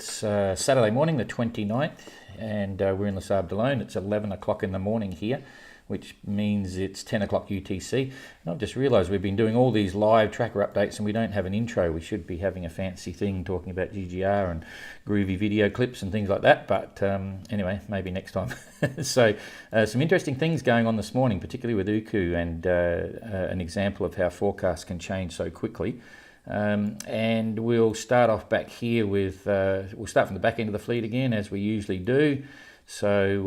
It's Saturday morning, the 29th, and we're in Les Arbres. It's 11 o'clock in the morning here, which means it's 10 o'clock UTC. And I've just realised we've been doing all these live tracker updates and we don't have an intro. We should be having a fancy thing talking about GGR and groovy video clips and things like that, but anyway, maybe next time. So some interesting things going on this morning, particularly with Uku, and an example of how forecasts can change so quickly. And we'll start off back here with, we'll start from the back end of the fleet again, as we usually do. So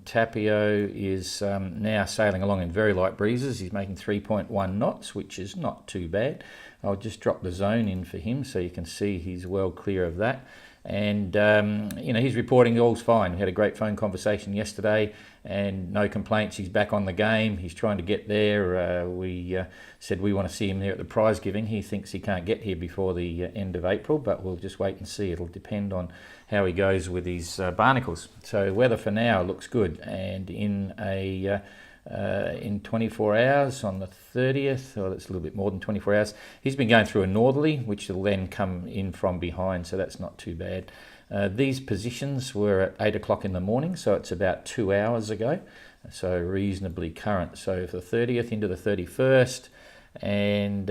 Tapio is now sailing along in very light breezes. He's making 3.1 knots, which is not too bad. I'll just drop the zone in for him so you can see he's well clear of that. And, you know, he's reporting all's fine. We had a great phone conversation yesterday and no complaints. He's back on the game. He's trying to get there. We said we want to see him there at the prize giving. He thinks he can't get here before the end of April, but we'll just wait and see. It'll depend on how he goes with his barnacles. So weather for now looks good. And in 24 hours on the 30th, or that's a little bit more than 24 hours, he's been going through a northerly, which will then come in from behind, so that's not too bad. These positions were at 8 o'clock in the morning, so it's about 2 hours ago, so reasonably current. So for the 30th into the 31st, and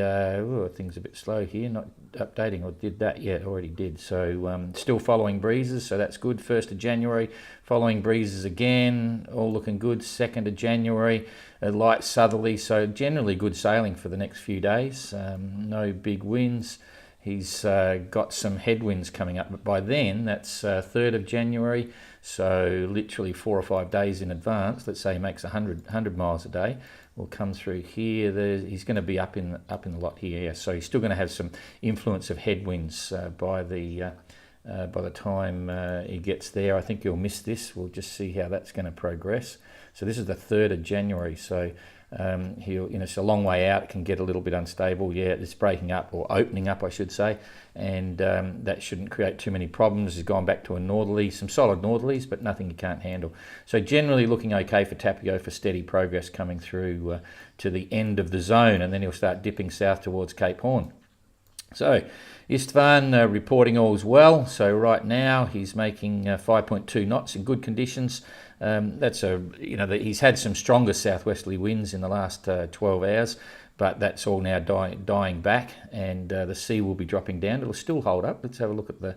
things a bit slow here, not updating, or did that yet, already did. So still following breezes, so that's good. 1st of January, following breezes again, all looking good. 2nd of January, a light southerly, so generally good sailing for the next few days. No big winds. He's got some headwinds coming up, but by then, that's 3rd of January, so literally 4 or 5 days in advance. Let's say he makes 100 miles a day. We'll come through here. He's going to be up in the lot here, yeah. So he's still going to have some influence of headwinds by the time he gets there. I think you'll miss this. We'll just see how that's going to progress. So this is the 3rd of January. So he'll, you know, it's a long way out. It can get a little bit unstable. Yeah, it's breaking up, or opening up, I should say, and that shouldn't create too many problems. He's gone back to a northerly, some solid northerlies, but nothing you can't handle. So generally looking okay for Tapio for steady progress coming through to the end of the zone, and then he'll start dipping south towards Cape Horn. So Istvan reporting all's well. So right now he's making 5.2 knots in good conditions. He's had some stronger southwesterly winds in the last 12 hours, but that's all now dying back, and the sea will be dropping down. It'll still hold up. Let's have a look at the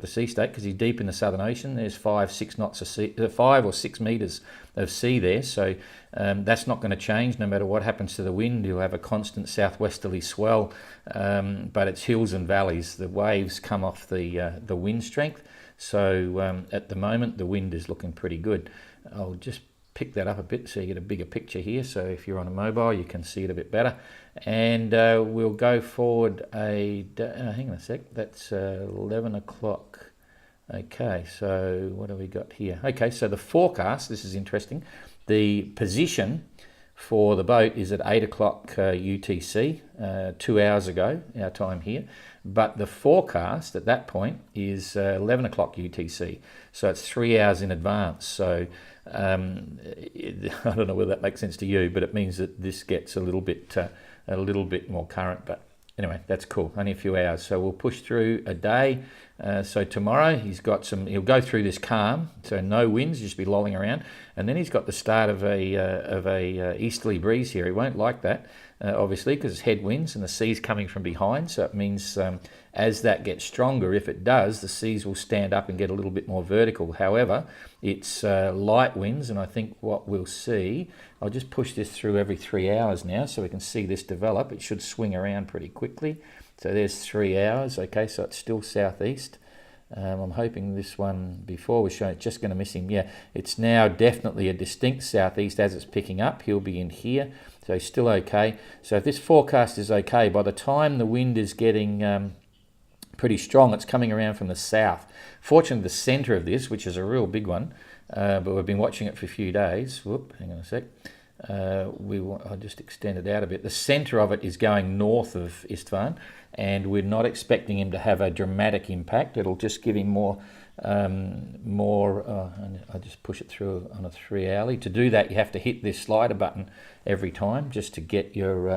sea state, because he's deep in the Southern Ocean. There's 5 or 6 meters of sea there, so that's not going to change no matter what happens to the wind. You'll have a constant southwesterly swell, but it's hills and valleys. The waves come off the wind strength. So at the moment, the wind is looking pretty good. I'll just pick that up a bit so you get a bigger picture here. So if you're on a mobile, you can see it a bit better. And we'll go forward hang on a sec, that's 11 o'clock. Okay, so what have we got here? Okay, so the forecast, this is interesting. The position for the boat is at 8 o'clock UTC, 2 hours ago, our time here. But the forecast at that point is 11 o'clock UTC. So it's 3 hours in advance. So I don't know whether that makes sense to you, but it means that this gets a little bit more current. But anyway, that's cool. Only a few hours. So we'll push through a day. So tomorrow he'll go through this calm, so no winds, just be lolling around, and then he's got the start of a easterly breeze here. He won't like that, obviously, because it's headwinds and the sea's coming from behind. So it means as that gets stronger, if it does, the seas will stand up and get a little bit more vertical. However, it's light winds, and I think what we'll see, I'll just push this through every 3 hours now so we can see this develop. It should swing around pretty quickly. So there's 3 hours, okay, so it's still southeast. I'm hoping this one before was showing it's just going to miss him. Yeah, it's now definitely a distinct southeast as it's picking up. He'll be in here, so he's still okay. So if this forecast is okay, by the time the wind is getting pretty strong, it's coming around from the south. Fortunately, the centre of this, which is a real big one, but we've been watching it for a few days. Whoop, hang on a sec. I'll just extend it out a bit. The centre of it is going north of Istvan, and we're not expecting him to have a dramatic impact. It'll just give him more. And I just push it through on a 3 hourly. To do that, you have to hit this slider button every time just to get your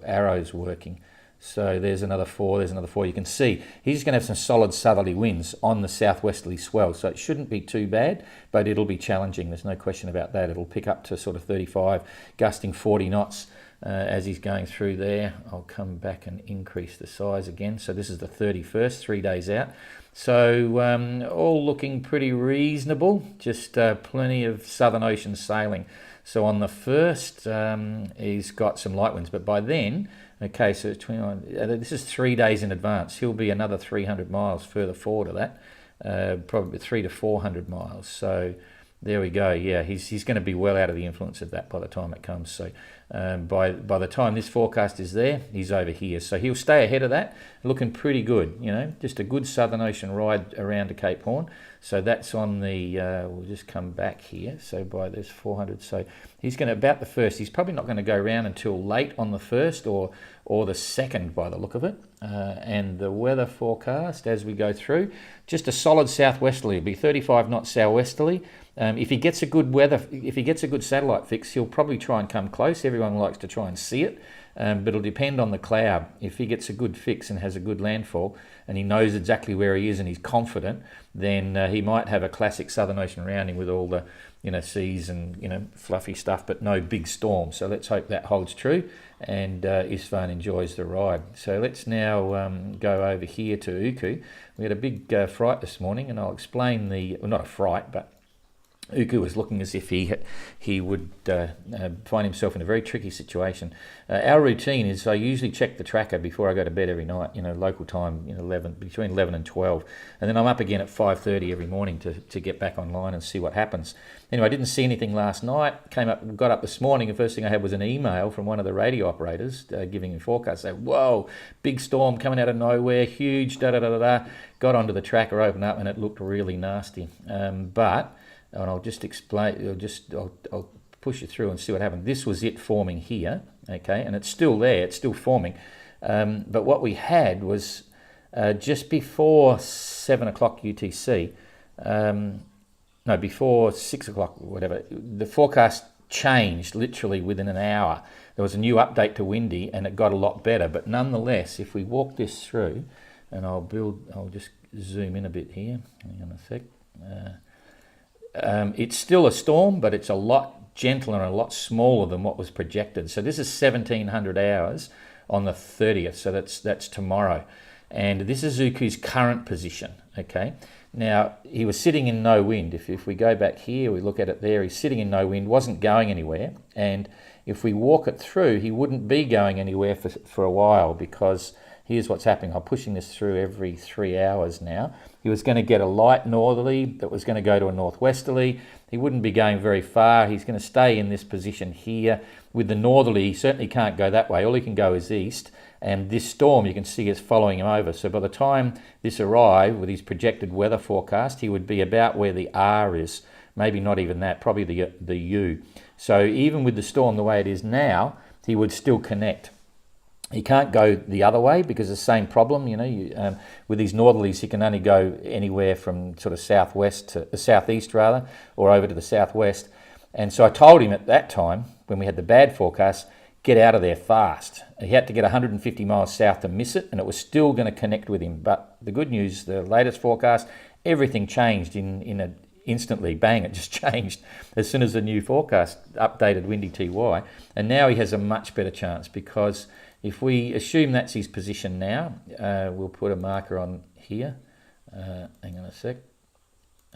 arrows working. So there's another 4, there's another 4. You can see he's going to have some solid southerly winds on the southwesterly swell, so it shouldn't be too bad, but it'll be challenging. There's no question about that. It'll pick up to sort of 35, gusting 40 knots as he's going through there. I'll come back and increase the size again. So this is the 31st, 3 days out. So all looking pretty reasonable, just plenty of Southern Ocean sailing. So on the 1st, he's got some light winds, but by then, okay, so it's 29, this is 3 days in advance. He'll be another 300 miles further forward of that, probably 300 to 400 miles. So there we go. Yeah, he's going to be well out of the influence of that by the time it comes. So by the time this forecast is there, he's over here. So he'll stay ahead of that, looking pretty good. You know, just a good Southern Ocean ride around to Cape Horn. So that's on the, we'll just come back here. So by this 400, so he's going to, about the 1st, he's probably not going to go around until late on the 1st or the 2nd by the look of it. And the weather forecast as we go through, just a solid southwesterly, it'll be 35 knots southwesterly. If he gets a good if he gets a good satellite fix, he'll probably try and come close. Everyone likes to try and see it, but it'll depend on the cloud. If he gets a good fix and has a good landfall, and he knows exactly where he is and he's confident, then he might have a classic Southern Ocean rounding with all the seas and fluffy stuff, but no big storm. So let's hope that holds true, and Isfan enjoys the ride. So let's now go over here to Uku. We had a big fright this morning, and I'll explain well, not a fright, but Uku was looking as if he would find himself in a very tricky situation. Our routine is I usually check the tracker before I go to bed every night, local time, between 11 and 12. And then I'm up again at 5:30 every morning to get back online and see what happens. Anyway, I didn't see anything last night. Got up this morning, the first thing I had was an email from one of the radio operators giving me forecasts. Say, whoa, big storm coming out of nowhere, huge, da-da-da-da-da. Got onto the tracker, opened up, and it looked really nasty. And I'll just explain, I'll push you through and see what happened. This was it forming here, okay, and it's still there, it's still forming. But what we had was just before 7 o'clock UTC, before 6 o'clock, whatever, the forecast changed literally within an hour. There was a new update to windy and it got a lot better. But nonetheless, if we walk this through, and I'll just zoom in a bit here, hang on a sec. It's still a storm, but it's a lot gentler and a lot smaller than what was projected. So this is 1700 hours on the 30th, so that's tomorrow. And this is Uku's current position, okay? Now, he was sitting in no wind. If we go back here, we look at it there, he's sitting in no wind, wasn't going anywhere. And if we walk it through, he wouldn't be going anywhere for a while, because here's what's happening. I'm pushing this through every 3 hours now. He was going to get a light northerly that was going to go to a northwesterly. He wouldn't be going very far. He's going to stay in this position here. With the northerly, he certainly can't go that way. All he can go is east. And this storm, you can see, is following him over. So by the time this arrived, with his projected weather forecast, he would be about where the R is. Maybe not even that, probably the U. So even with the storm the way it is now, he would still connect. He can't go the other way because the same problem, with these northerlies, he can only go anywhere from sort of southwest to southeast rather, or over to the southwest. And so I told him at that time, when we had the bad forecast, get out of there fast. He had to get 150 miles south to miss it, and it was still going to connect with him. But the good news, the latest forecast, everything changed instantly. Bang, it just changed as soon as the new forecast updated Windy TY. And now he has a much better chance, because if we assume that's his position now, we'll put a marker on here. Hang on a sec.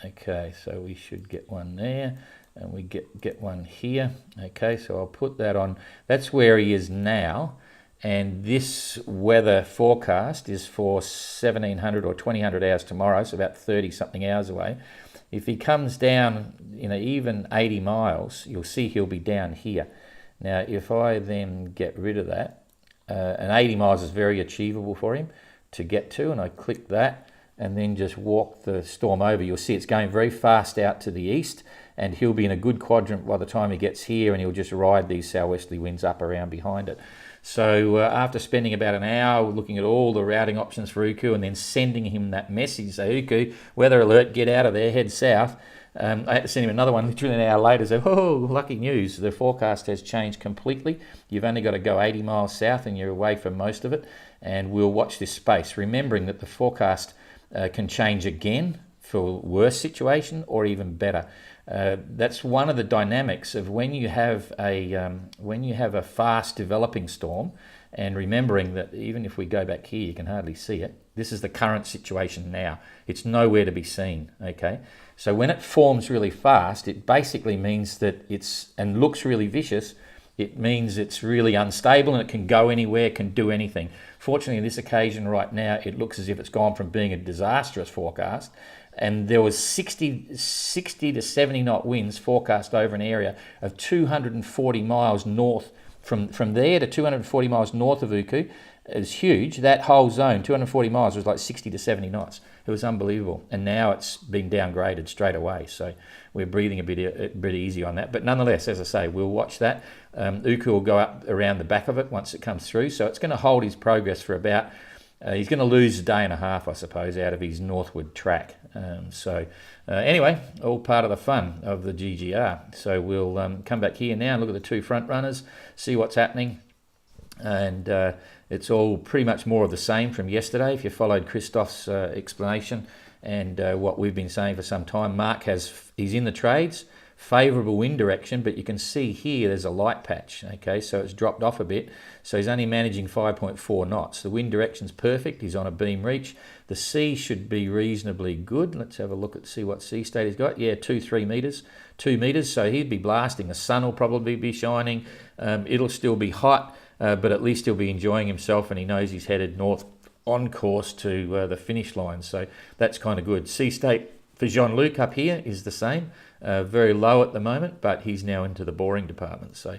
Okay, so we should get one there, and we get one here. Okay, so I'll put that on. That's where he is now, and this weather forecast is for 1700 or 2000 hours tomorrow, so about 30-something hours away. If he comes down, even 80 miles, you'll see he'll be down here. Now, if I then get rid of that, and 80 miles is very achievable for him to get to, and I click that and then just walk the storm over, you'll see it's going very fast out to the east, and he'll be in a good quadrant by the time he gets here, and he'll just ride these southwesterly winds up around behind it. So after spending about an hour looking at all the routing options for Uku and then sending him that message, say, Uku, weather alert, get out of there, head south. I had to send him another one literally an hour later, say, oh, lucky news, the forecast has changed completely. You've only got to go 80 miles south and you're away from most of it. And we'll watch this space, remembering that the forecast can change again for worse situation or even better. That's one of the dynamics of when you have a fast developing storm, and remembering that even if we go back here, you can hardly see it. This is the current situation now. It's nowhere to be seen. Okay, so when it forms really fast, it basically means that and looks really vicious. It means it's really unstable and it can go anywhere, can do anything. Fortunately, in this occasion right now, it looks as if it's gone from being a disastrous forecast, and there was 60 to 70 knot winds forecast over an area of 240 miles north. From there to 240 miles north of Uku is huge. That whole zone, 240 miles, was like 60 to 70 knots. It was unbelievable. And now it's been downgraded straight away. So we're breathing a bit easy on that. But nonetheless, as I say, we'll watch that. Uku will go up around the back of it once it comes through. So it's going to hold his progress for about, he's going to lose a day and a half, I suppose, out of his northward track. Anyway, all part of the fun of the GGR. So we'll come back here now and look at the two front runners, see what's happening. And it's all pretty much more of the same from yesterday. If you followed Christoph's explanation and what we've been saying for some time, Mark he's in the trades, favourable wind direction, but you can see here there's a light patch. Okay, so it's dropped off a bit. So he's only managing 5.4 knots. The wind direction's perfect. He's on a beam reach. The sea should be reasonably good. Let's have a look see what sea state he's got. Yeah, 2 meters. So he'd be blasting. The sun will probably be shining. It'll still be hot, but at least he'll be enjoying himself, and he knows he's headed north on course to the finish line. So that's kind of good. Sea state for Jean-Luc up here is the same. Very low at the moment, but he's now into the boring department. So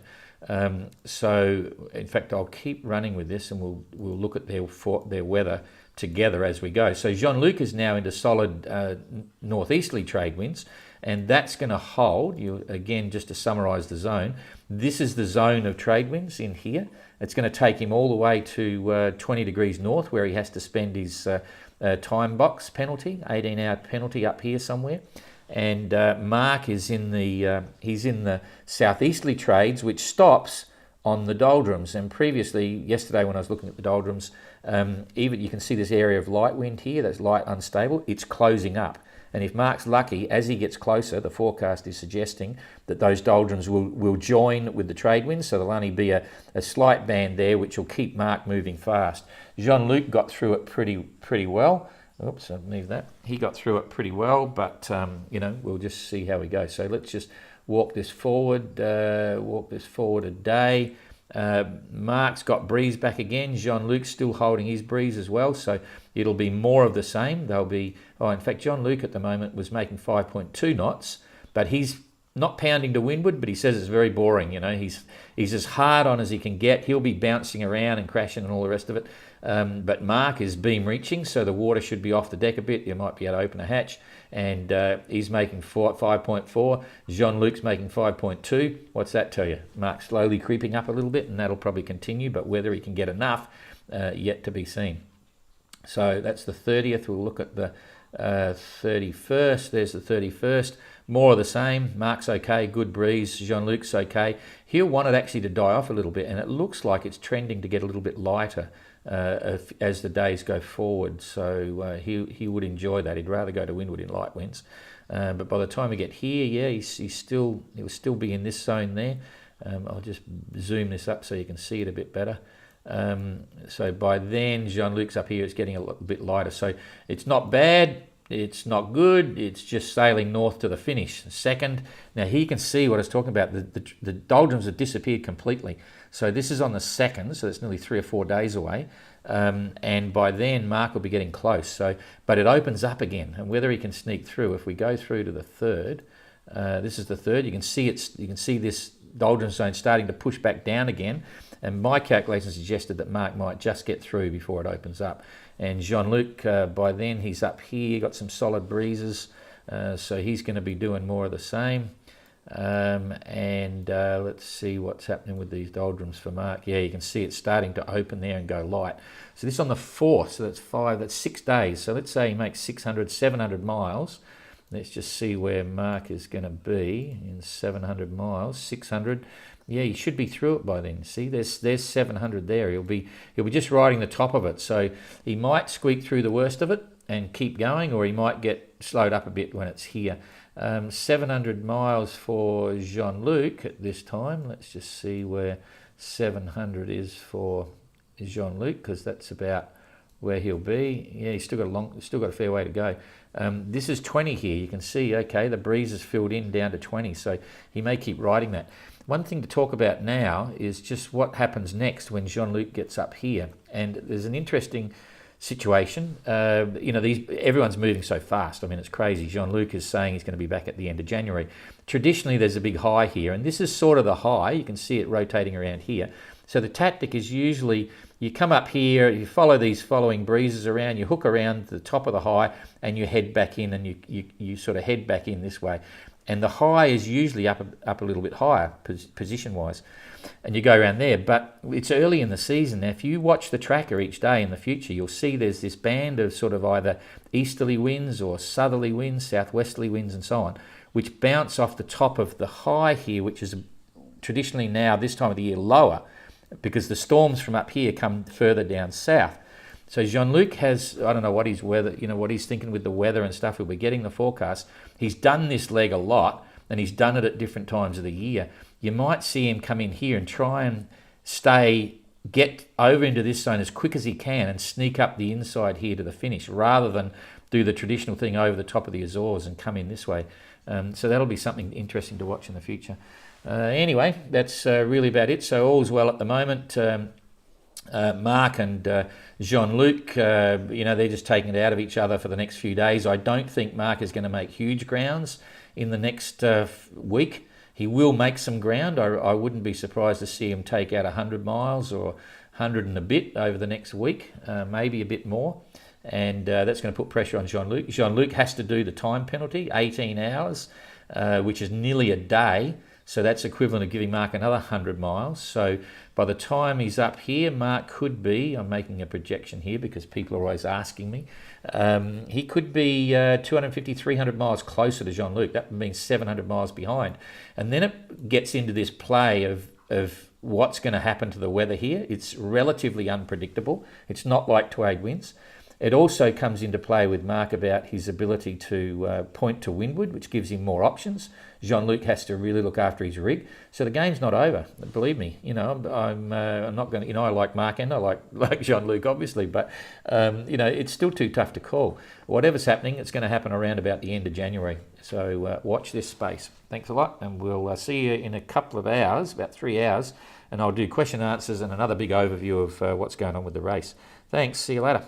in fact, I'll keep running with this, and we'll look at their weather together as we go. So Jean-Luc is now into solid northeasterly trade winds, and that's going to hold. Again, just to summarise the zone, this is the zone of trade winds in here. It's going to take him all the way to 20 degrees north, where he has to spend his time box penalty, 18-hour penalty up here somewhere. And Mark is in the southeasterly trades, which stops on the doldrums. And previously, yesterday when I was looking at the doldrums, even you can see this area of light wind here, that's light unstable, it's closing up. And if Mark's lucky, as he gets closer, the forecast is suggesting that those doldrums will join with the trade winds, so there'll only be a slight band there, which will keep Mark moving fast. Jean-Luc got through it pretty well. Oops, I'll leave that. He got through it pretty well, but we'll just see how we go. So let's just walk this forward a day. Mark's got breeze back again. Jean-Luc's still holding his breeze as well, so it'll be more of the same. In fact, Jean-Luc at the moment was making 5.2 knots, but he's not pounding to windward, but he says it's very boring. He's as hard on as he can get. He'll be bouncing around and crashing and all the rest of it. But Mark is beam reaching, so the water should be off the deck a bit. You might be able to open a hatch, and he's making 5.4. Jean-Luc's making 5.2. What's that tell you? Mark's slowly creeping up a little bit, and that'll probably continue, but whether he can get enough, yet to be seen. So that's the 30th. We'll look at the 31st. There's the 31st. More of the same. Mark's okay, good breeze. Jean-Luc's okay. He'll want it actually to die off a little bit, and it looks like it's trending to get a little bit lighter as the days go forward. So he would enjoy that. He'd rather go to windward in light winds. But by the time we get here, he'll still be in this zone there. I'll just zoom this up so you can see it a bit better. So by then, Jean-Luc's up here, it's getting a little bit lighter. So it's not bad. It's not good. It's just sailing north to the finish. Second, now here you can see what I was talking about. The doldrums have disappeared completely. So this is on the 2nd, so it's nearly 3 or 4 days away. And by then, Mark will be getting close. But it opens up again, and whether he can sneak through. If we go through to the 3rd, this is the 3rd. You can see this doldrum zone starting to push back down again. And my calculation suggested that Mark might just get through before it opens up. And Jean-Luc, by then, he's up here, got some solid breezes, so he's going to be doing more of the same. Let's see what's happening with these doldrums for Mark. Yeah, you can see it's starting to open there and go light. So this on the 4th, so that's 6 days. So let's say he makes 600, 700 miles. Let's just see where Mark is going to be in 700 miles. 600. Yeah, he should be through it by then. See, there's 700 there. He'll be just riding the top of it. So he might squeak through the worst of it and keep going, or he might get slowed up a bit when it's here. 700 miles for Jean-Luc at this time. Let's just see where 700 is for Jean-Luc, because that's about where he'll be. Yeah, he's still got a fair way to go. This is 20 here. You can see, okay, the breeze is filled in down to 20, so he may keep riding that. One thing to talk about now is just what happens next when Jean-Luc gets up here. And there's an interesting situation. Everyone's moving so fast. I mean, it's crazy. Jean-Luc is saying he's going to be back at the end of January. Traditionally, there's a big high here, and this is sort of the high. You can see it rotating around here. So the tactic is usually you come up here, you follow these following breezes around, you hook around the top of the high, and you head back in, and you sort of head back in this way. And the high is usually up a little bit higher position-wise, and you go around there. But it's early in the season. Now, if you watch the tracker each day in the future, you'll see there's this band of sort of either easterly winds or southerly winds, southwesterly winds, and so on, which bounce off the top of the high here, which is traditionally now this time of the year lower, because the storms from up here come further down south. So Jean-Luc has, I don't know what his weather, what he's thinking with the weather and stuff. We'll be getting the forecast. He's done this leg a lot, and he's done it at different times of the year. You might see him come in here and try and get over into this zone as quick as he can and sneak up the inside here to the finish, rather than do the traditional thing over the top of the Azores and come in this way. So that'll be something interesting to watch in the future. Anyway, that's really about it. So all's well at the moment. Mark and Jean-Luc, they're just taking it out of each other for the next few days. I don't think Mark is going to make huge grounds in the next week. He will make some ground. I wouldn't be surprised to see him take out 100 miles or 100 and a bit over the next week, maybe a bit more. And that's going to put pressure on Jean-Luc. Jean-Luc has to do the time penalty, 18 hours, which is nearly a day. So that's equivalent of giving Mark another 100 miles. So by the time he's up here, Mark could be, I'm making a projection here because people are always asking me, he could be 250, 300 miles closer to Jean-Luc. That means 700 miles behind. And then it gets into this play of what's going to happen to the weather here. It's relatively unpredictable. It's not like trade winds. It also comes into play with Mark about his ability to point to windward, which gives him more options. Jean-Luc has to really look after his rig. So the game's not over. Believe me, I'm not going to, I like Mark and I like Jean-Luc, obviously, but, it's still too tough to call. Whatever's happening, it's going to happen around about the end of January. So watch this space. Thanks a lot, and we'll see you in a couple of hours, about 3 hours, and I'll do question and answers and another big overview of what's going on with the race. Thanks. See you later.